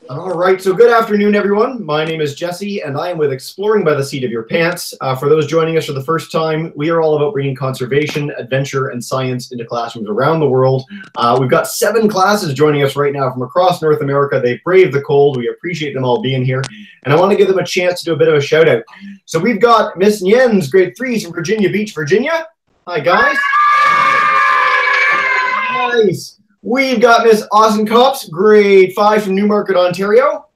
All right, so good afternoon, everyone. My name is Jesse, and I am with Exploring by the Seat of Your Pants. For those joining us for the first time, we are all about bringing conservation, adventure, and science into classrooms around the world. We've got 7 classes joining us right now from across North America. They've braved the cold. We appreciate them all being here, and I want to give them a chance to do a bit of a shout out. So we've got Miss Yen's, grade 3 from Virginia Beach, Virginia. Hi, guys. Nice. We've got Miss Austin Copps, grade 5 from Newmarket, Ontario.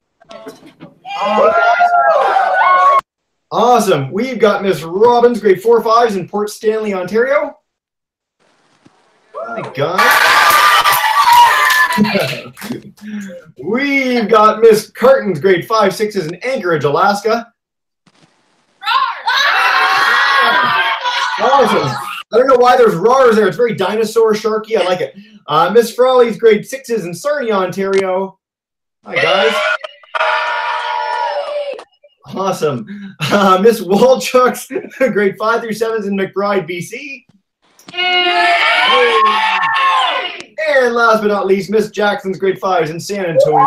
Awesome. We've got Miss Robbins, grade 4-5s in Port Stanley, Ontario. Hi, guys. We've got Miss Cartons, grade 5-6s in Anchorage, Alaska. Awesome. I don't know why there's roars there. It's very dinosaur sharky. I like it. Miss Frawley's grade 6s in Sarnia, Ontario. Hi, guys. Awesome. Miss Walchuk's grade 5 through 7s in McBride, BC. And last but not least, Miss Jackson's grade 5s in San Antonio.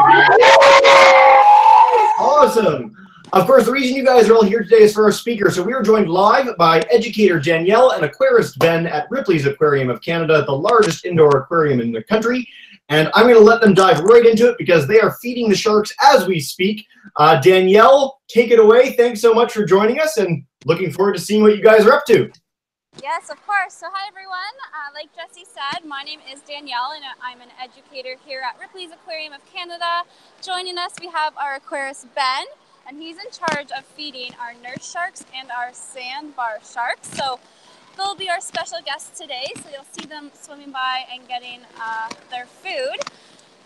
Awesome. Of course, the reason you guys are all here today is for our speaker. So we are joined live by educator Danielle and aquarist Ben at Ripleys Aquarium of Canada, the largest indoor aquarium in the country. And I'm going to let them dive right into it because they are feeding the sharks as we speak. Danielle, take it away. Thanks so much for joining us and looking forward to seeing what you guys are up to. Yes, of course. So hi, everyone. Like Jesse said, my name is Danielle, and I'm an educator here at Ripley's Aquarium of Canada. Joining us, we have our aquarist, Ben, and he's in charge of feeding our nurse sharks and our sandbar sharks. So they'll be our special guests today, so you'll see them swimming by and getting their food.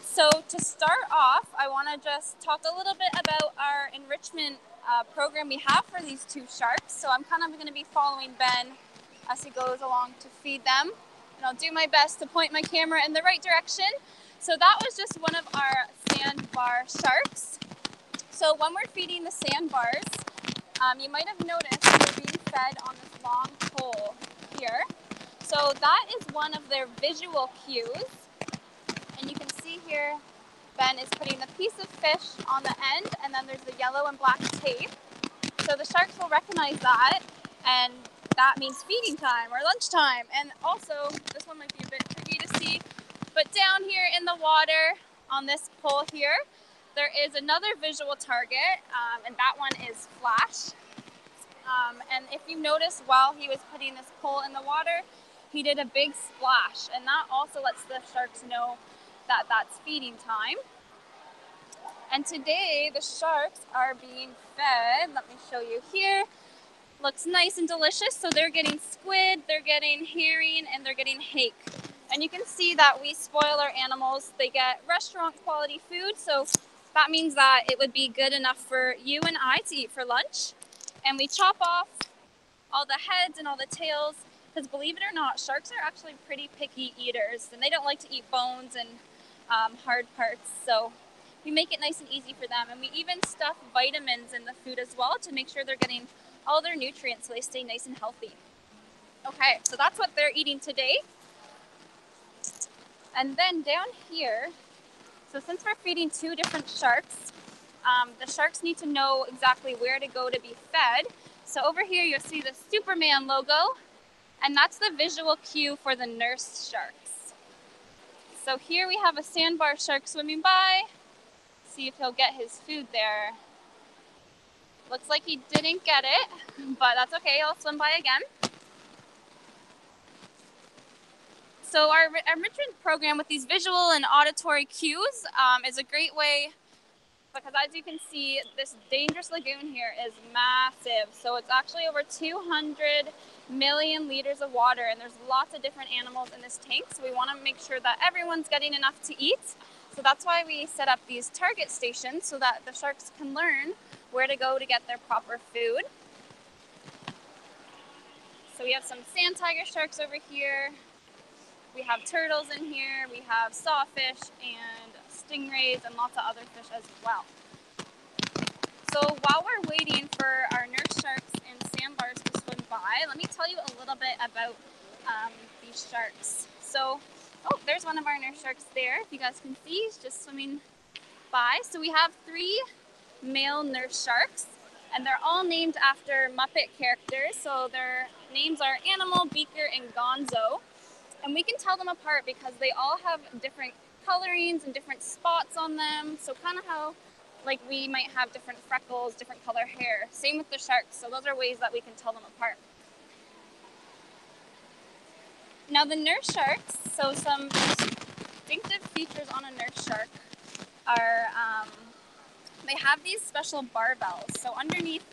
So to start off, I want to just talk a little bit about our enrichment program we have for these 2 sharks. So I'm kind of going to be following Ben as he goes along to feed them, and I'll do my best to point my camera in the right direction. So that was just one of our sandbar sharks. So when we're feeding the sandbars, you might have noticed they're being fed on this long pole here. So that is one of their visual cues. And you can see here, Ben is putting the piece of fish on the end, and then there's the yellow and black tape. So the sharks will recognize that, and that means feeding time or lunchtime. And also, this one might be a bit tricky to see, but down here in the water on this pole here, there is another visual target, and that one is flash. And if you notice, while he was putting this pole in the water, he did a big splash, and that also lets the sharks know that that's feeding time. And today the sharks are being fed, let me show you here. Looks nice and delicious. So they're getting squid, they're getting herring, and they're getting hake. And you can see that we spoil our animals. They get restaurant quality food, so that means that it would be good enough for you and I to eat for lunch. And we chop off all the heads and all the tails, because believe it or not, sharks are actually pretty picky eaters, and they don't like to eat bones and hard parts. So we make it nice and easy for them. And we even stuff vitamins in the food as well to make sure they're getting all their nutrients so they stay nice and healthy. Okay, so that's what they're eating today. And then down here, so since we're feeding 2 different sharks, the sharks need to know exactly where to go to be fed. So over here you'll see the Superman logo, and that's the visual cue for the nurse sharks. So here we have a sandbar shark swimming by. See if he'll get his food there. Looks like he didn't get it, but that's okay, I'll swim by again. So our enrichment program with these visual and auditory cues is a great way, because as you can see, this dangerous lagoon here is massive. So it's actually over 200 million liters of water, and there's lots of different animals in this tank. So we want to make sure that everyone's getting enough to eat. So that's why we set up these target stations so that the sharks can learn where to go to get their proper food. So we have some sand tiger sharks over here. We have turtles in here. We have sawfish and stingrays and lots of other fish as well. So while we're waiting for our nurse sharks and sandbars to swim by, let me tell you a little bit about these sharks. So, oh, there's one of our nurse sharks there. If you guys can see, he's just swimming by. So we have 3 male nurse sharks, and they're all named after Muppet characters. So their names are Animal, Beaker, and Gonzo. And we can tell them apart because they all have different colorings and different spots on them. So kind of how like we might have different freckles, different color hair. Same with the sharks. So those are ways that we can tell them apart. Now the nurse sharks, so some distinctive features on a nurse shark are they have these special barbels. So underneath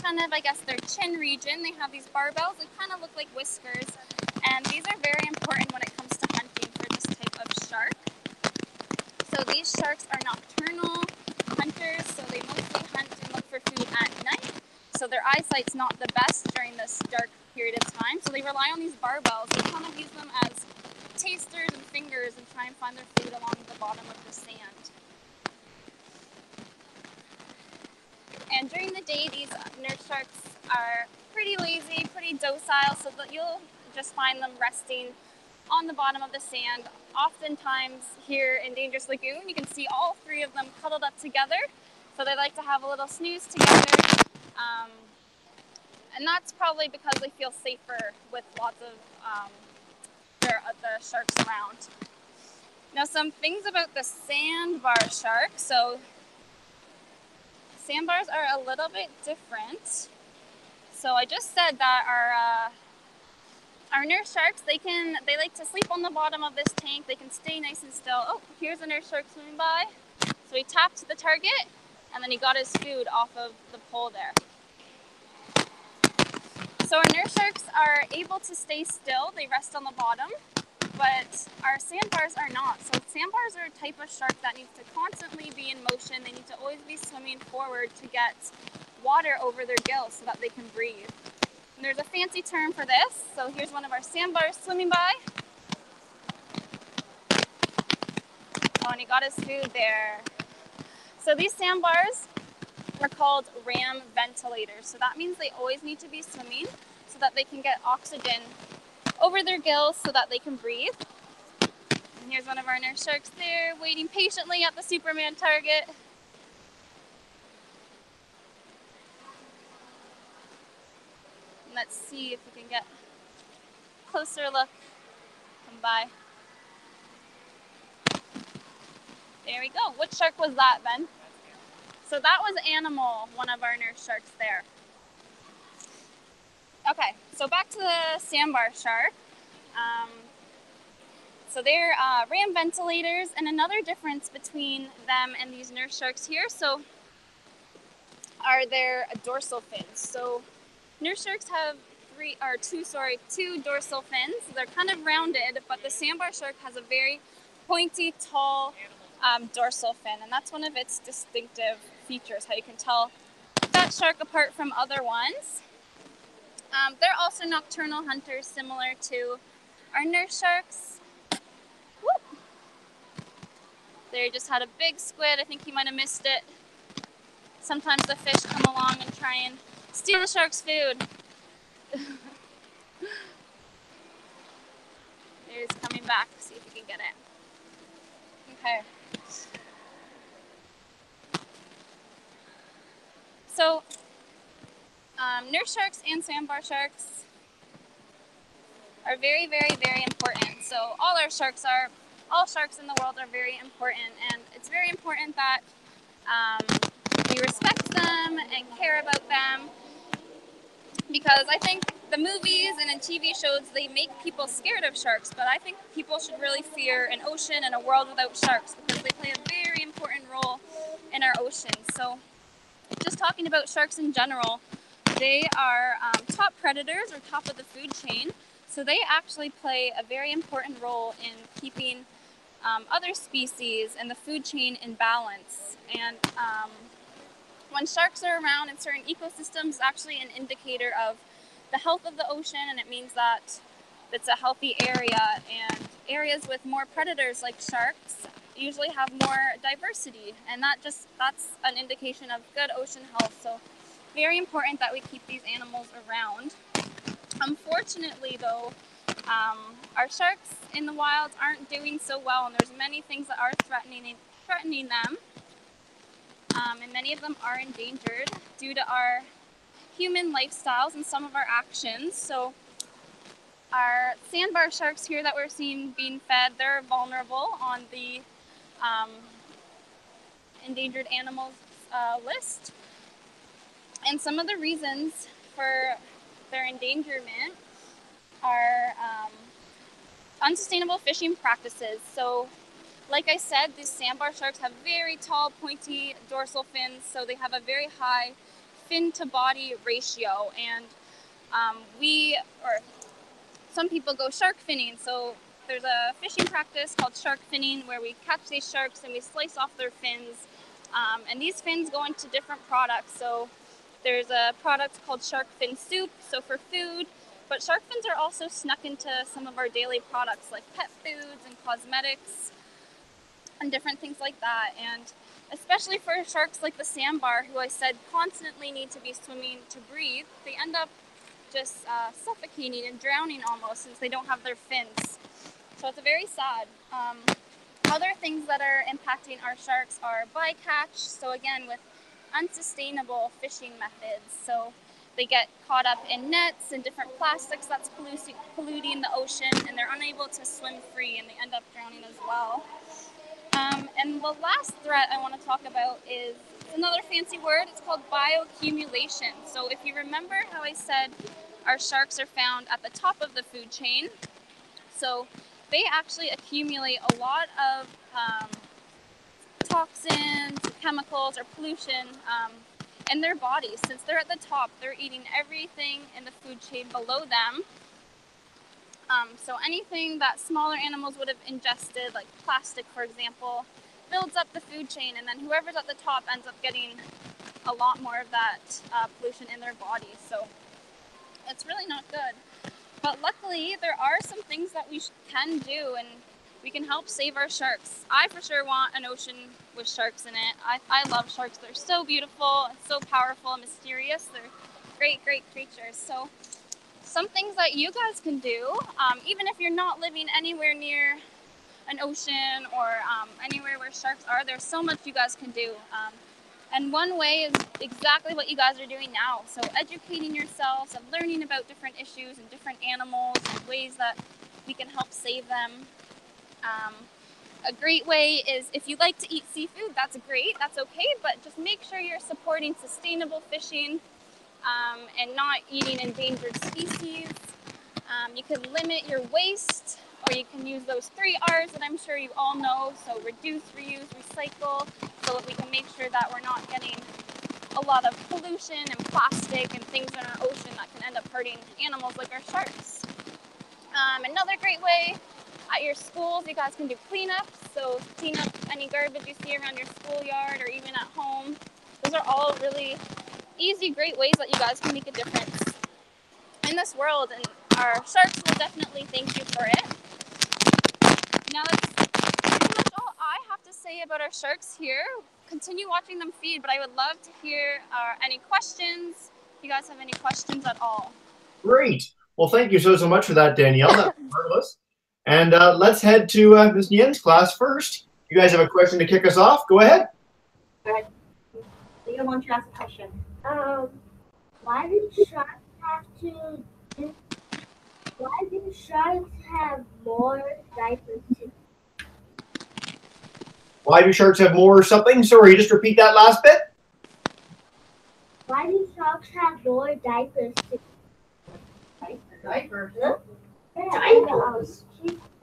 kind of, I guess, their chin region, they have these barbels that kind of look like whiskers. And these are very important when it comes to hunting for this type of shark. So these sharks are nocturnal hunters, so they mostly hunt and look for food at night. So their eyesight's not the best during this dark period of time. So they rely on these barbels. They kind of use them as tasters and fingers and try and find their food along the bottom of the sand. And during the day, these nurse sharks are pretty lazy, pretty docile, so that you'll just find them resting on the bottom of the sand. Oftentimes here in Dangerous Lagoon, you can see all 3 of them cuddled up together. So they like to have a little snooze together. And that's probably because they feel safer with lots of the sharks around. Now some things about the sandbar shark. So sandbars are a little bit different. So I just said that our nurse sharks, they like to sleep on the bottom of this tank. They can stay nice and still. Oh, here's a nurse shark swimming by. So he tapped the target, and then he got his food off of the pole there. So our nurse sharks are able to stay still. They rest on the bottom, but our sandbars are not. So sandbars are a type of shark that needs to constantly be in motion. They need to always be swimming forward to get water over their gills so that they can breathe. And there's a fancy term for this. So here's one of our sandbars swimming by. Oh, and he got his food there. So these sandbars are called ram ventilators. So that means they always need to be swimming so that they can get oxygen over their gills so that they can breathe. And here's one of our nurse sharks there, waiting patiently at the Superman target. Let's see if we can get a closer look. Come by. There we go. Which shark was that, Ben? So that was Animal, one of our nurse sharks there. Okay, so back to the sandbar shark. So they're ram ventilators, and another difference between them and these nurse sharks here, so are their dorsal fins. So nurse sharks have two dorsal fins. They're kind of rounded, but the sandbar shark has a very pointy, tall dorsal fin, and that's one of its distinctive features, how you can tell that shark apart from other ones. They're also nocturnal hunters, similar to our nurse sharks. Whoop. There, just had a big squid. I think he might have missed it. Sometimes the fish come along and try and steal the shark's food. There's coming back. See if we can get it. Okay. So, nurse sharks and sandbar sharks are very, very, very important. So all sharks in the world are very important, and it's very important that we respect them and care about them, because I think the movies and in TV shows, they make people scared of sharks, but I think people should really fear an ocean and a world without sharks, because they play a very important role in our oceans. So just talking about sharks in general, they are top predators, or top of the food chain. So they actually play a very important role in keeping other species and the food chain in balance. And when sharks are around in certain ecosystems, it's actually an indicator of the health of the ocean, and it means that it's a healthy area. And areas with more predators like sharks usually have more diversity, and that's an indication of good ocean health. So very important that we keep these animals around. Unfortunately, though, our sharks in the wild aren't doing so well, and there's many things that are threatening them. and many of them are endangered due to our human lifestyles and some of our actions. So our sandbar sharks here that we're seeing being fed, they're vulnerable on the endangered animals list. And some of the reasons for their endangerment are unsustainable fishing practices. So like I said, these sandbar sharks have very tall, pointy dorsal fins, so they have a very high fin to body ratio. And some people go shark finning. So there's a fishing practice called shark finning where we catch these sharks and we slice off their fins. And these fins go into different products. So there's a product called shark fin soup, so for food. But shark fins are also snuck into some of our daily products like pet foods and cosmetics and different things like that. And especially for sharks like the sandbar, who I said constantly need to be swimming to breathe, they end up just suffocating and drowning almost since they don't have their fins. So it's very sad. Other things that are impacting our sharks are bycatch. So again, with unsustainable fishing methods. So they get caught up in nets and different plastics that's polluting the ocean, and they're unable to swim free, and they end up drowning as well. And the last threat I want to talk about is another fancy word. It's called bioaccumulation. So if you remember how I said our sharks are found at the top of the food chain, so they actually accumulate a lot of toxins, chemicals, or pollution in their bodies. Since they're at the top, they're eating everything in the food chain below them. So anything that smaller animals would have ingested, like plastic, for example, builds up the food chain, and then whoever's at the top ends up getting a lot more of that pollution in their bodies. So it's really not good. But luckily, there are some things that we can do, and we can help save our sharks. I for sure want an ocean with sharks in it. I love sharks. They're so beautiful, and so powerful and mysterious. They're great, great creatures. So some things that you guys can do, even if you're not living anywhere near an ocean or anywhere where sharks are, there's so much you guys can do. And one way is exactly what you guys are doing now. So educating yourselves and learning about different issues and different animals and ways that we can help save them. A great way is, if you like to eat seafood, that's great, that's okay, but just make sure you're supporting sustainable fishing and not eating endangered species. You can limit your waste, or you can use those 3 R's that I'm sure you all know. So reduce, reuse, recycle, so that we can make sure that we're not getting a lot of pollution and plastic and things in our ocean that can end up hurting animals like our sharks. Another great way, at your schools, you guys can do cleanups. So clean up any garbage you see around your schoolyard or even at home. Those are all really easy, great ways that you guys can make a difference in this world, and our sharks will definitely thank you for it. Now that's pretty much all I have to say about our sharks here. Continue watching them feed, but I would love to hear any questions, if you guys have any questions at all. Great. Well, thank you so much for that, Danielle. That was marvelous. And let's head to Ms. Nguyen's class first. You guys have a question to kick us off? Go ahead. All right. I want to ask a question. Why do sharks have more diapers too? Why do sharks have more something? Sorry, just repeat that last bit. Why do sharks have more diapers too? Diapers? Huh? Yeah, diapers. Okay,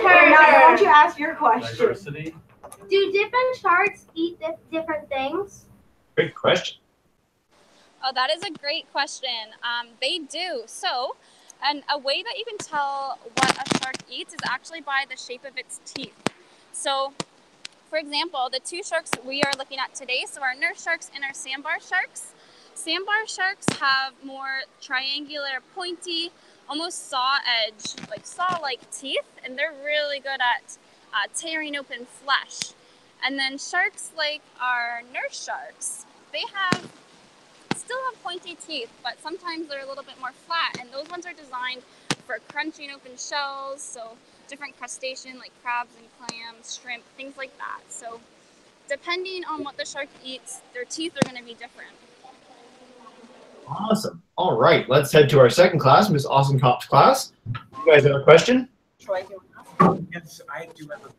why don't you ask your question? Diversity. Do different sharks eat different things? Great question. Oh, that is a great question. They do. So, and a way that you can tell what a shark eats is actually by the shape of its teeth. So, for example, the 2 sharks we are looking at today, so our nurse sharks and our sandbar sharks. Sandbar sharks have more triangular, pointy, almost saw-like teeth, and they're really good at tearing open flesh. And then sharks like our nurse sharks, they still have pointy teeth, but sometimes they're a little bit more flat, and those ones are designed for crunching open shells, so different crustacean like crabs and clams, shrimp, things like that. So depending on what the shark eats, their teeth are going to be different. Awesome. All right, let's head to our second class, Miss Osenkopf's class. You guys have a question? Troy, do you want to? Yes, I do have a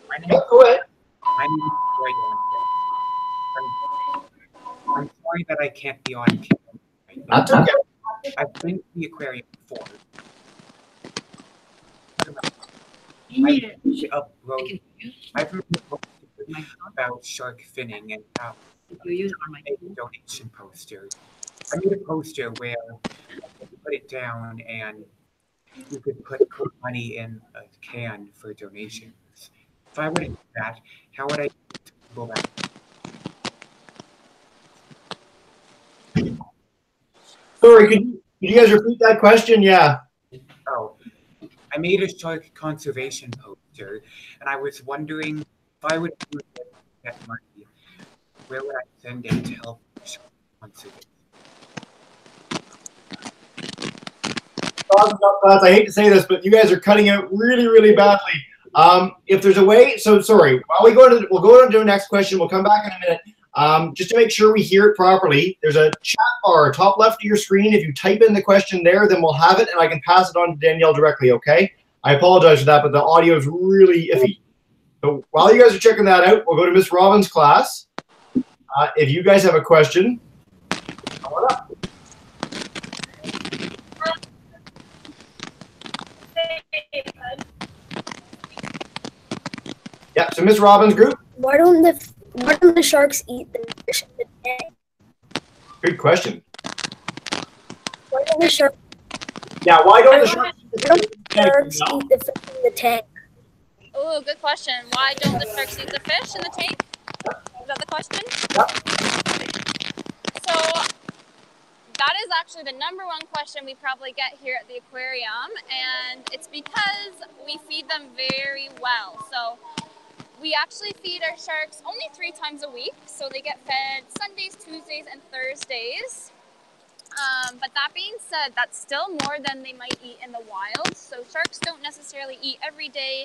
question. Yeah, go ahead. My name is Troy Downstairs. I'm sorry that I can't be on camera right now. That's okay. I've been to the aquarium before. I've written a book about shark finning and how I made a donation poster. I made a poster where you put it down and you could put money in a can for donations. If I were to do that, how would I go back? Sorry, could you guys repeat that question? Yeah. Oh, I made a shark conservation poster, and I was wondering if I would use it to get money, where would I send it to help shark conservation? I hate to say this, but you guys are cutting out really, really badly. If there's a way, so sorry. While we'll go on to the next question. We'll come back in a minute. Just to make sure we hear it properly, there's a chat bar top left of your screen. If you type in the question there, then we'll have it, and I can pass it on to Danielle directly. Okay? I apologize for that, but the audio is really iffy. So while you guys are checking that out, we'll go to Miss Robin's class. If you guys have a question, come on up. Yeah, so Miss Robbins' group. Why don't the sharks eat the fish in the tank? Good question. Why don't the sharks? Yeah, why don't the sharks eat the fish in the tank? Oh, good question. Why don't the sharks eat the fish in the tank? Is that the question? Yep. So that is actually the #1 question we probably get here at the aquarium, and it's because we feed them very well. So we actually feed our sharks only 3 times a week, so they get fed Sundays, Tuesdays, and Thursdays. But that being said, that's still more than they might eat in the wild. So sharks don't necessarily eat every day,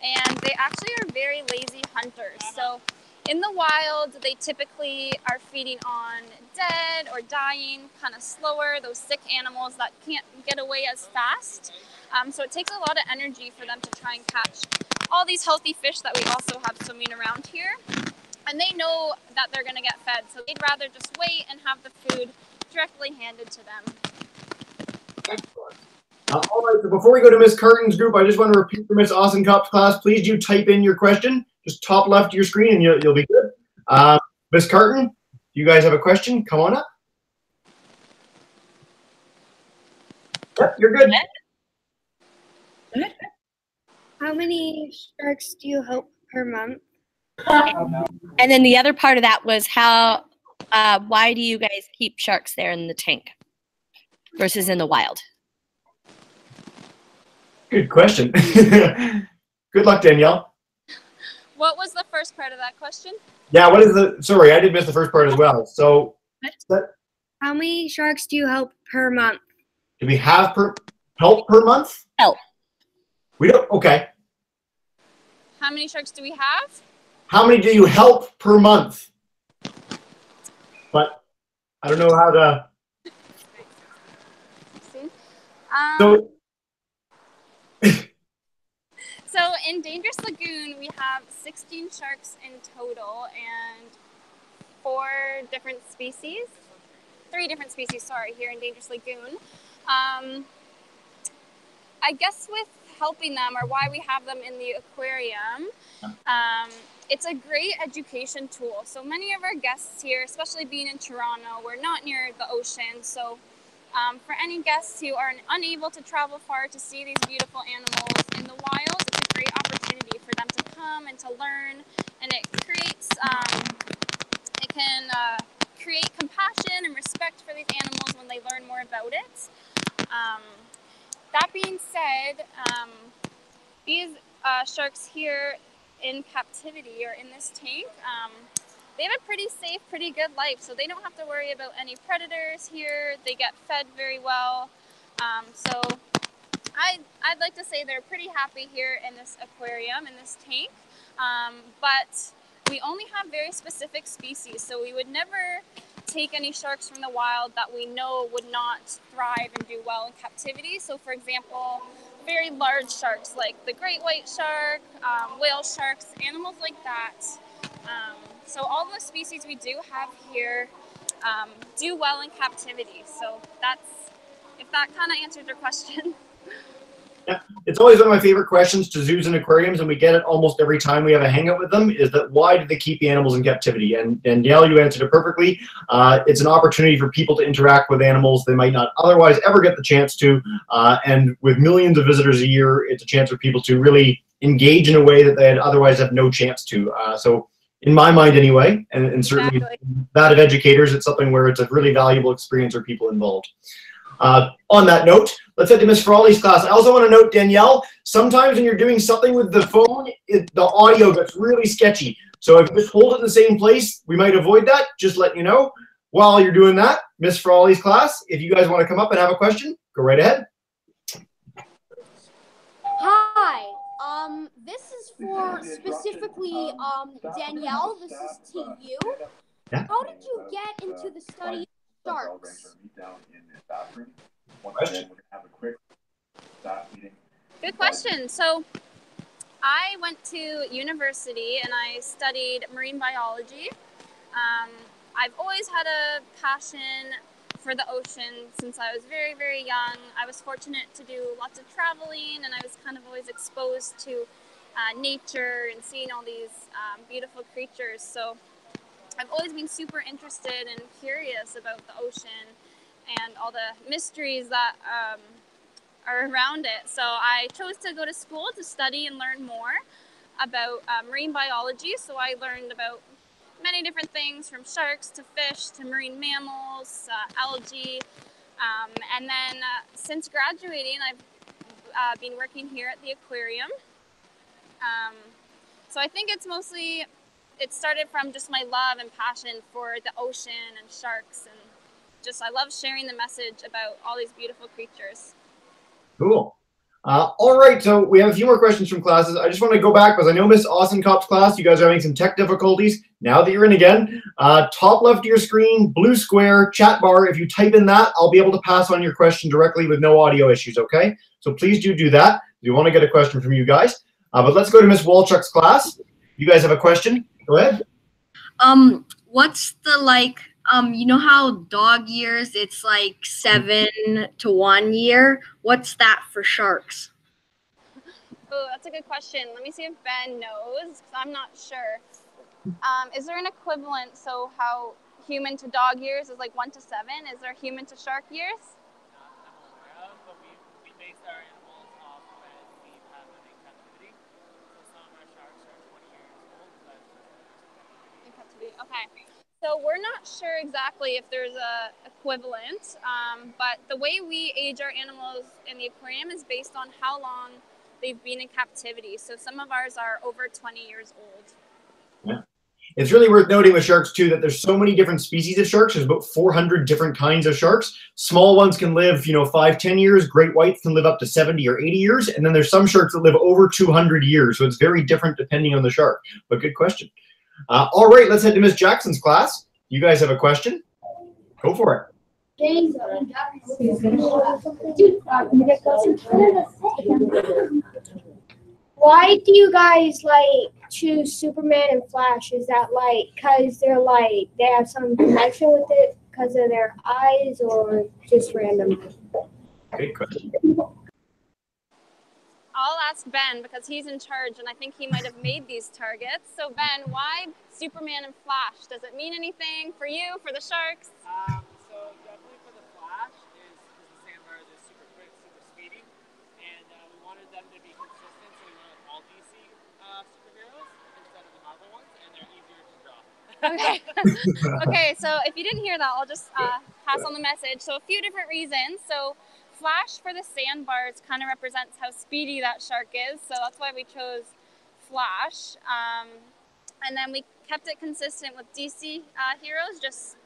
and they actually are very lazy hunters. So in the wild, they typically are feeding on dead or dying, kind of slower, those sick animals that can't get away as fast. So it takes a lot of energy for them to try and catch all these healthy fish that we also have swimming around here. And they know that they're going to get fed, so they'd rather just wait and have the food directly handed to them. Excellent. All right, so before we go to Miss Curtin's group, I just want to repeat for Miss Osenkopf's class, please do type in your question, just top left of your screen, and you'll be good. Miss Curtin, do you guys have a question? Come on up. Yep, you're good. How many sharks do you help per month? And then the other part of that was why do you guys keep sharks there in the tank versus in the wild? Good question. Good luck, Danielle. What was the first part of that question? Yeah, what is sorry, I did miss the first part as well. So, How many sharks do you help per month? do we have help per month? Help. We don't, okay. How many sharks do we have? How many do you help per month? But I don't know how to. See? So in Dangerous Lagoon, we have 16 sharks in total and 4 different species. 3 different species, sorry, here in Dangerous Lagoon. I guess with helping them, or why we have them in the aquarium, it's a great education tool. So many of our guests here, especially being in Toronto, we're not near the ocean. So for any guests who are unable to travel far to see these beautiful animals in the wild, it's a great opportunity for them to come and to learn. And it creates, it can create compassion and respect for these animals when they learn more about it. That being said, these sharks here in captivity or in this tank, they have a pretty safe, pretty good life. So they don't have to worry about any predators here. They get fed very well. So I'd like to say they're pretty happy here in this aquarium, in this tank, but we only have very specific species, so we would never take any sharks from the wild that we know would not thrive and do well in captivity. So for example, very large sharks like the great white shark, whale sharks, animals like that. So all the species we do have here do well in captivity. So that's, if that kind of answered your question. Yeah, it's always one of my favorite questions to zoos and aquariums, and we get it almost every time we have a hangout with them, is that why do they keep the animals in captivity? And Danielle, you answered it perfectly. It's an opportunity for people to interact with animals they might not otherwise ever get the chance to, and with millions of visitors a year, it's a chance for people to really engage in a way that they'd otherwise have no chance to. So in my mind anyway, and certainly that of educators, it's something where it's a really valuable experience for people involved. On that note, let's head to Miss Frawley's class. I also want to note, Danielle, sometimes when you're doing something with the phone, the audio gets really sketchy. So if you just hold it in the same place, we might avoid that. Just let you know. While you're doing that, Miss Frawley's class, if you guys want to come up and have a question, go right ahead. Hi. This is for specifically Danielle. This is to you. Yeah. How did you get into the study of sharks? Good question. So I went to university and I studied marine biology. I've always had a passion for the ocean since I was very, very young. I was fortunate to do lots of traveling, and I was kind of always exposed to nature and seeing all these beautiful creatures. So I've always been super interested and curious about the ocean and all the mysteries that are around it. So I chose to go to school to study and learn more about marine biology. So I learned about many different things, from sharks to fish to marine mammals, algae. And then since graduating, I've been working here at the aquarium. So I think it's mostly, it started from just my love and passion for the ocean and sharks, and just I love sharing the message about all these beautiful creatures. Cool. All right, so we have a few more questions from classes. I just want to go back because I know Miss Ausenkopf's class, you guys are having some tech difficulties. Now that you're in again, top left of your screen, blue square, chat bar. If you type in that, I'll be able to pass on your question directly with no audio issues, okay? So please do that. We want to get a question from you guys. But let's go to Miss Walchuk's class. You guys have a question? Go ahead. What's the you know how dog years, it's like 7 to 1 year? What's that for sharks? Oh, that's a good question. Let me see if Ben knows, because I'm not sure. Is there an equivalent? So how human to dog years is like 1 to 7? Is there human to shark years? Not I'm aware of, but we base our animals off when we have them in captivity. So some of our sharks are 20 years old, but in captivity. Okay. So we're not sure exactly if there's a equivalent, but the way we age our animals in the aquarium is based on how long they've been in captivity. So some of ours are over 20 years old. Yeah. It's really worth noting with sharks too that there's so many different species of sharks. There's about 400 different kinds of sharks. Small ones can live, 5-10 years. Great whites can live up to 70 or 80 years. And then there's some sharks that live over 200 years. So it's very different depending on the shark. But good question. All right, let's head to Miss Jackson's class. You guys have a question? Go for it. Why do you guys choose Superman and Flash? Is that because they're they have some connection with it because of their eyes, or just random? Good question. I'll ask Ben because he's in charge, and I think he might have made these targets. So Ben, why Superman and Flash? Does it mean anything for you, for the sharks? So definitely for the Flash is because the Sandbar is super quick, super speedy, and we wanted them to be consistent, so we went with all DC superheroes instead of the Marvel ones, and they're easier to draw. Okay. Okay, so if you didn't hear that, I'll just pass on the message. So a few different reasons. So Flash for the sandbars kind of represents how speedy that shark is, so that's why we chose Flash. And then we kept it consistent with DC heroes just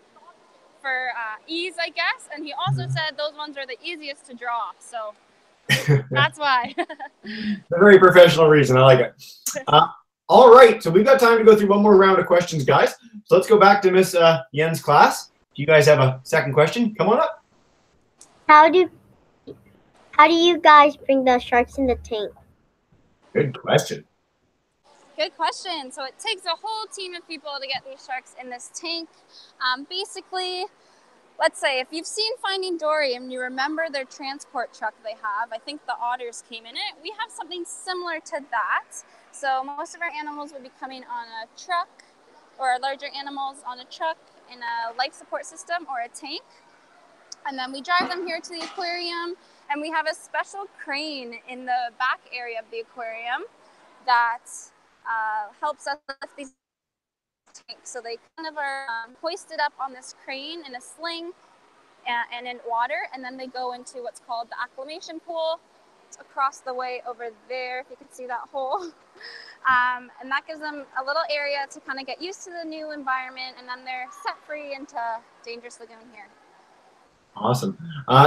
for ease, I guess. And he also said those ones are the easiest to draw. So That's why. A very professional reason. I like it. All right, so we've got time to go through one more round of questions, guys. So let's go back to Miss Yen's class. If you guys have a second question, come on up. How do you guys bring the sharks in the tank? Good question. Good question. So it takes a whole team of people to get these sharks in this tank. Basically, let's say if you've seen Finding Dory and you remember their transport truck they have, I think the otters came in it. We have something similar to that. So most of our animals would be coming on a truck, or our larger animals on a truck in a life support system or a tank. And then we drive them here to the aquarium, and we have a special crane in the back area of the aquarium that helps us lift these tanks. So they kind of are hoisted up on this crane in a sling and in water, and then they go into what's called the acclimation pool. It's across the way over there, if you can see that hole. And that gives them a little area to kind of get used to the new environment, and then they're set free into Dangerous Lagoon here. Awesome.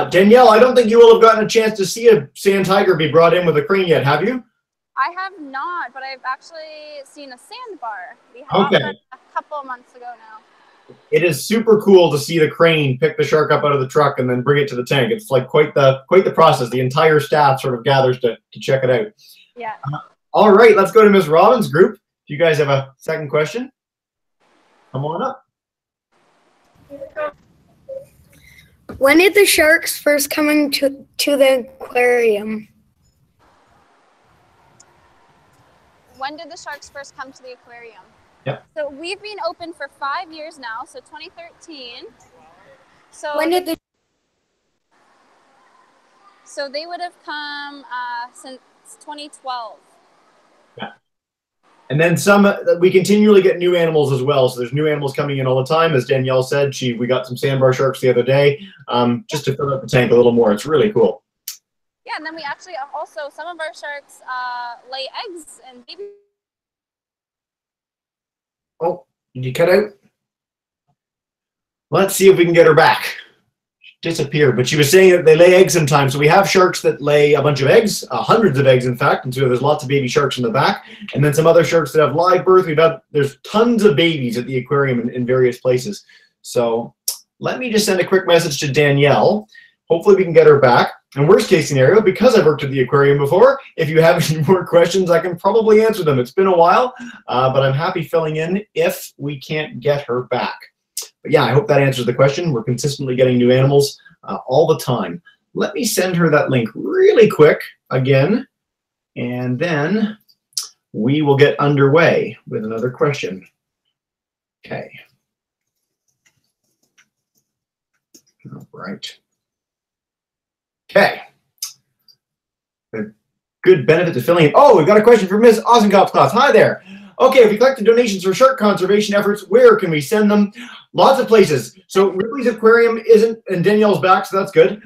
Danielle, I don't think you will have gotten a chance to see a sand tiger be brought in with a crane yet, have you? I have not, but I've actually seen a sandbar. We had that a couple of months ago now. It is super cool to see the crane pick the shark up out of the truck and then bring it to the tank. It's like quite the process. The entire staff sort of gathers to check it out. Yeah. All right, let's go to Ms. Robbins' group. Do you guys have a second question? Come on up. When did the sharks first come into the aquarium? When did the sharks first come to the aquarium? Yep. So we've been open for 5 years now, so 2013. So When did So they would have come since 2012. Yeah. And then we continually get new animals as well. So there's new animals coming in all the time. As Danielle said, we got some sandbar sharks the other day just to fill up the tank a little more. It's really cool. Yeah, and then we actually also, some of our sharks lay eggs and babies. Oh, did you cut out? Let's see if we can get her back. She disappeared, but she was saying that they lay eggs sometimes. So we have sharks that lay a bunch of eggs, hundreds of eggs, in fact. And so there's lots of baby sharks in the back. And then some other sharks that have live birth. There's tons of babies at the aquarium in various places. So let me just send a quick message to Danielle. Hopefully we can get her back. And worst case scenario, because I've worked at the aquarium before, if you have any more questions, I can probably answer them. It's been a while, but I'm happy filling in if we can't get her back. But yeah, I hope that answers the question. We're consistently getting new animals all the time. Let me send her that link really quick again, and then we will get underway with another question. Okay. All right. Okay. A good benefit to filling in. Oh, we've got a question from Ms. Ozenkopf's class. Hi there. Okay, if we collected donations for shark conservation efforts, where can we send them? Lots of places. So Ripley's Aquarium isn't, and Danielle's back, so that's good.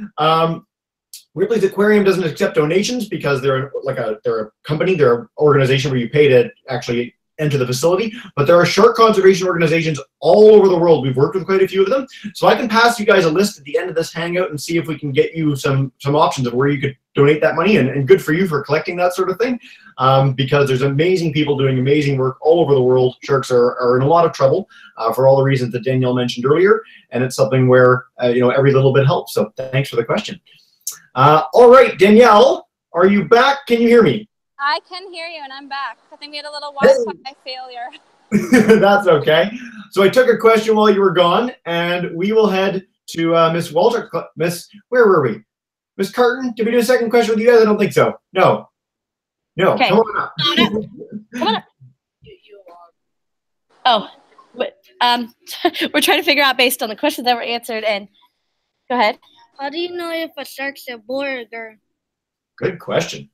Ripley's Aquarium doesn't accept donations because they're a company, they're an organization where you pay to actually enter the facility, but there are shark conservation organizations all over the world. We've worked with quite a few of them. So I can pass you guys a list at the end of this hangout and see if we can get you some options of where you could donate that money, and good for you for collecting that sort of thing, because there's amazing people doing amazing work all over the world. Sharks are in a lot of trouble for all the reasons that Danielle mentioned earlier, and it's something where every little bit helps. So thanks for the question. All right, Danielle, are you back? Can you hear me? I can hear you, and I'm back. I think we had a little Wi-Fi failure. That's okay. So I took a question while you were gone, and we will head to Miss Walter. Where were we? Miss Carton, did we do a second question with you guys? I don't think so. No. Okay. Come on up. Come on up. Oh, we're trying to figure out based on the questions that were answered. And go ahead. How do you know if a shark's a boy or girl? Good question.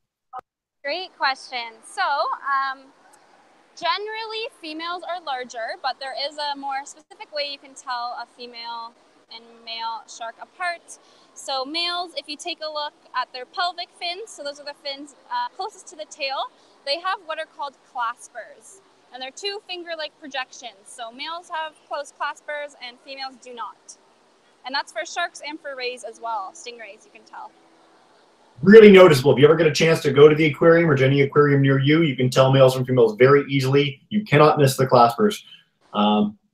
Great question. So, generally females are larger, but there is a more specific way you can tell a female and male shark apart. So males, if you take a look at their pelvic fins, so those are the fins closest to the tail, they have what are called claspers. And they're two finger-like projections. So males have closed claspers and females do not. And that's for sharks and for rays as well, stingrays, you can tell. Really noticeable. If you ever get a chance to go to the aquarium or to any aquarium near you, you can tell males from females very easily. You cannot miss the claspers.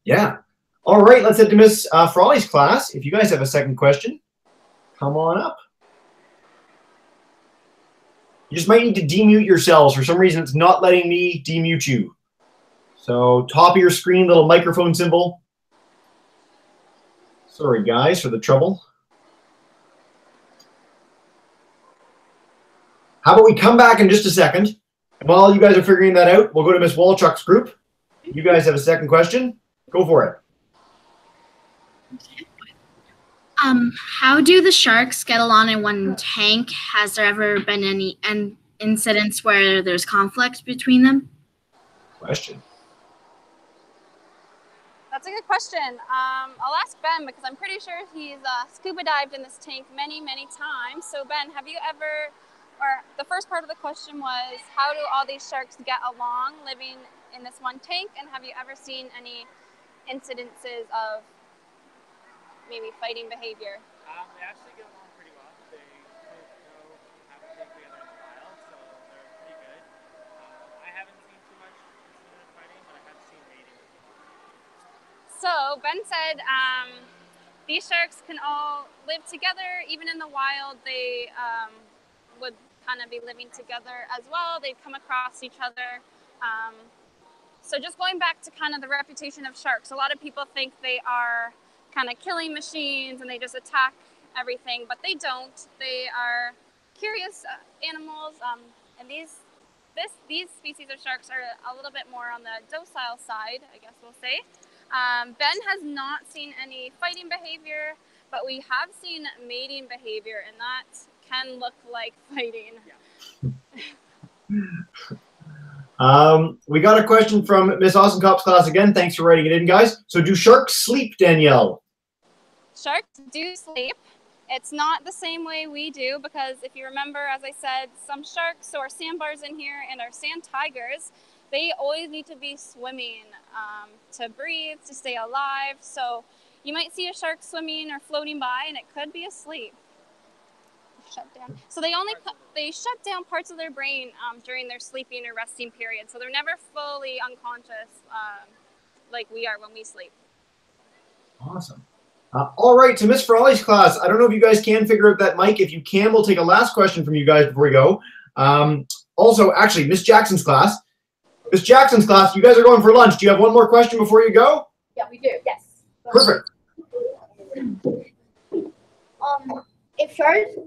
Yeah. All right, let's head to Miss Frawley's class. If you guys have a second question, come on up. You just might need to demute yourselves. For some reason, it's not letting me demute you. So top of your screen, little microphone symbol. Sorry, guys, for the trouble. How about we come back in just a second, and while you guys are figuring that out, we'll go to Miss Walchuk's group. You guys have a second question? Go for it. How do the sharks get along in one tank? Has there ever been any incidents where there's conflict between them? Question. That's a good question. I'll ask Ben because I'm pretty sure he's scuba dived in this tank many, many times. So Ben, have you ever, or the first part of the question was, how do all these sharks get along living in this one tank? And have you ever seen any incidences of maybe fighting behavior? They actually get along pretty well. They both haven't been together in a while, so they're pretty good. I haven't seen too much incident of fighting, but I have seen mating. So Ben said these sharks can all live together, even in the wild. They would kind of be living together as well. They'd come across each other. So just going back to kind of the reputation of sharks, a lot of people think they are kind of killing machines and they just attack everything, but they don't. They are curious animals, and these species of sharks are a little bit more on the docile side, I guess we'll say. Ben has not seen any fighting behavior, but we have seen mating behavior, and that can look like fighting. Yeah. We got a question from Miss Osenkopf's class again. Thanks for writing it in, guys. So do sharks sleep, Danielle? Sharks do sleep. It's not the same way we do because if you remember, as I said, some sharks, so our sandbars in here and our sand tigers, they always need to be swimming to breathe, to stay alive. So you might see a shark swimming or floating by and it could be asleep. Shut down. So they shut down parts of their brain during their sleeping or resting period. So they're never fully unconscious like we are when we sleep. Awesome. All right, to Miss Frawley's class, I don't know if you guys can figure out that mic. If you can, we'll take a last question from you guys before we go. Also, actually, Miss Jackson's class. Miss Jackson's class, you guys are going for lunch. Do you have one more question before you go? Yeah, we do. Yes. Perfect.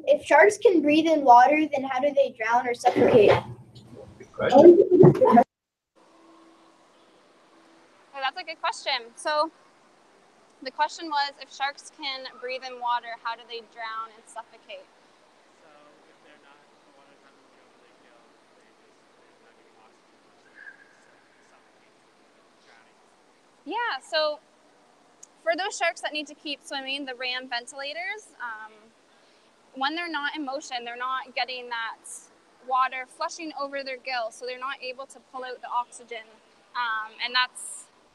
If sharks can breathe in water, then how do they drown or suffocate? Good question. Well, that's a good question. So the question was, if sharks can breathe in water, how do they drown and suffocate? So if they're not, a lot of times when they kill, they're not getting oxygen, so suffocate, drowning. Yeah, so for those sharks that need to keep swimming, the RAM ventilators, when they're not in motion, they're not getting that water flushing over their gills, so they're not able to pull out the oxygen.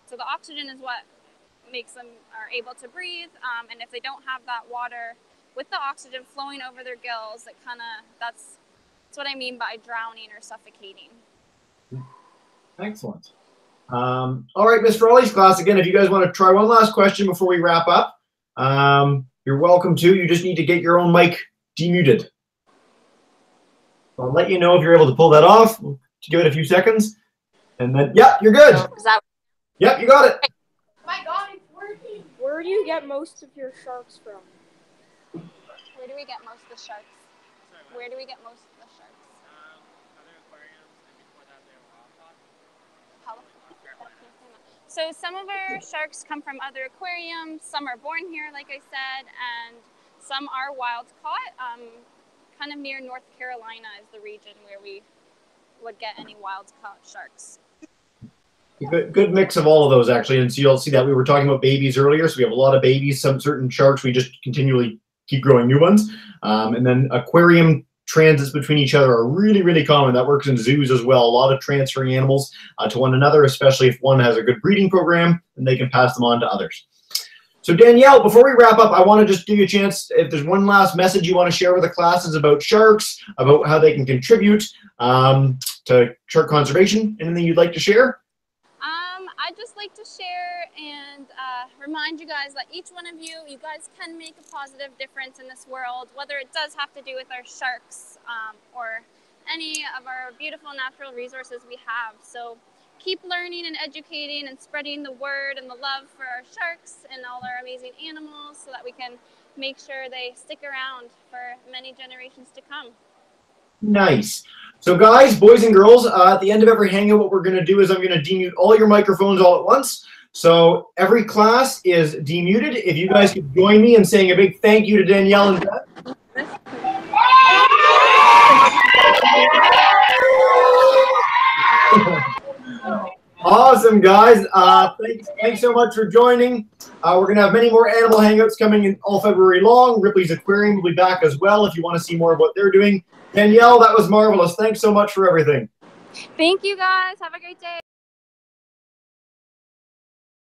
So the oxygen is what makes them are able to breathe, and if they don't have that water with the oxygen flowing over their gills, it that's what I mean by drowning or suffocating. Excellent. All right, Miss Frawley's class, again, if you guys want to try one last question before we wrap up, you're welcome to. You just need to get your own mic demuted. I'll let you know if you're able to pull that off. We'll give it a few seconds. And then, yep, you're good. Yep, you got it. Oh my God, it's working. Where do you get most of your sharks from? Where do we get most of the sharks? Where do we get most of the sharks? Other aquariums, and before that they were wild caught. So some of our sharks come from other aquariums, some are born here, like I said, and some are wild caught. Kind of near North Carolina is the region where we would get any wild caught sharks. Good mix of all of those, actually. And so you'll see that we were talking about babies earlier. So we have a lot of babies. Some certain sharks, we just continually keep growing new ones. And then aquarium transits between each other are really, really common. That works in zoos as well. A lot of transferring animals to one another, especially if one has a good breeding program, and they can pass them on to others. So Danielle, before we wrap up, I want to just give you a chance, if there's one last message you want to share with the classes about sharks, about how they can contribute to shark conservation, anything you'd like to share? I'd just like to share and remind you guys that each one of you guys can make a positive difference in this world, whether it does have to do with our sharks or any of our beautiful natural resources we have. So keep learning and educating and spreading the word and the love for our sharks and all our amazing animals so that we can make sure they stick around for many generations to come. Nice. So guys, boys and girls, at the end of every hangout, what we're going to do is I'm going to demute all your microphones all at once. So every class is demuted. If you guys could join me in saying a big thank you to Danielle and Beth. Awesome, guys. Thanks so much for joining. We're going to have many more animal hangouts coming in all February long. Ripley's Aquarium will be back as well if you want to see more of what they're doing. Danielle, that was marvelous. Thanks so much for everything. Thank you, guys. Have a great day.